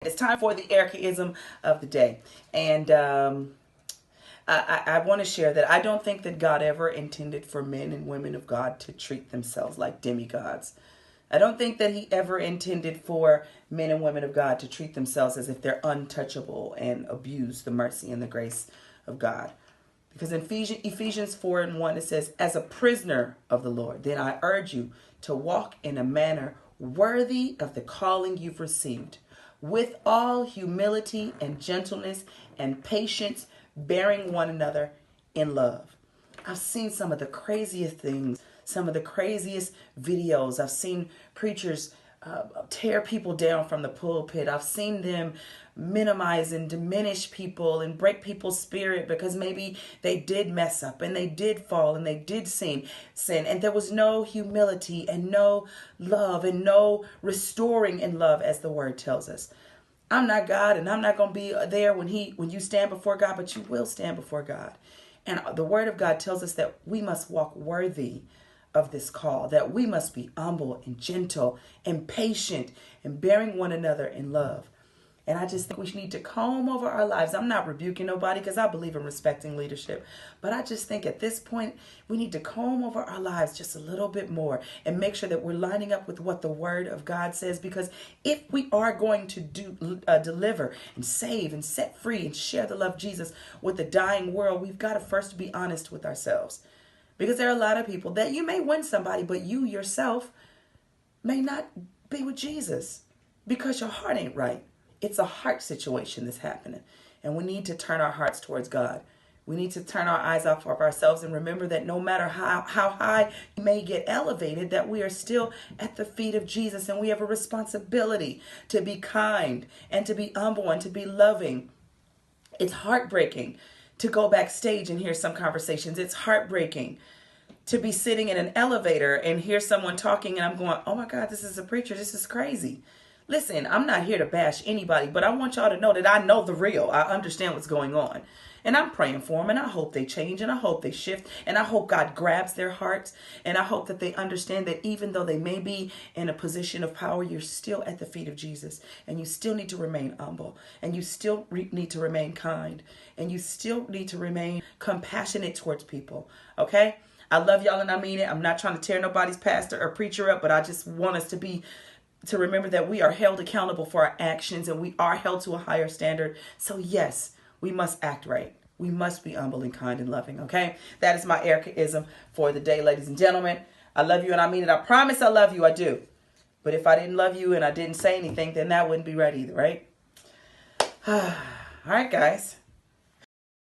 It's time for the Ericaism of the day. And I want to share that I don't think that God ever intended for men and women of God to treat themselves like demigods. I don't think that he ever intended for men and women of God to treat themselves as if they're untouchable and abuse the mercy and the grace of God. Because in Ephesians 4:1, it says, as a prisoner of the Lord, then I urge you to walk in a manner worthy of the calling you've received, with all humility and gentleness and patience, bearing one another in love. I've seen some of the craziest things, some of the craziest videos. I've seen preachers tear people down from the pulpit. I've seen them minimize and diminish people and break people's spirit because maybe they did mess up and they did fall and they did sin, and there was no humility and no love and no restoring in love, as the word tells us. I'm not God, and I'm not going to be there when you stand before God, but you will stand before God. And the word of God tells us that we must walk worthy of this call, that we must be humble and gentle and patient and bearing one another in love. And I just think we need to comb over our lives. I'm not rebuking nobody because I believe in respecting leadership. But I just think at this point, we need to comb over our lives just a little bit more and make sure that we're lining up with what the word of God says. Because if we are going to deliver and save and set free and share the love of Jesus with the dying world, we've got to first be honest with ourselves. Because there are a lot of people that you may win somebody, but you yourself may not be with Jesus because your heart ain't right. It's a heart situation that's happening. And we need to turn our hearts towards God. We need to turn our eyes off of ourselves and remember that no matter how high you may get elevated, that we are still at the feet of Jesus. And we have a responsibility to be kind and to be humble and to be loving. It's heartbreaking to go backstage and hear some conversations. It's heartbreaking to be sitting in an elevator and hear someone talking and I'm going, oh my God, this is a preacher. This is crazy. Listen, I'm not here to bash anybody, but I want y'all to know that I know the real. I understand what's going on. And I'm praying for them, and I hope they change, and I hope they shift, and I hope God grabs their hearts, and I hope that they understand that even though they may be in a position of power, you're still at the feet of Jesus, and you still need to remain humble, and you still need to remain kind, and you still need to remain compassionate towards people, okay? I love y'all, and I mean it. I'm not trying to tear nobody's pastor or preacher up, but I just want us to remember that we are held accountable for our actions and we are held to a higher standard. So yes, we must act right. We must be humble and kind and loving, okay? That is my Ericaism for the day, ladies and gentlemen. I love you and I mean it. I promise I love you, I do. But if I didn't love you and I didn't say anything, then that wouldn't be right either, right? All right, guys.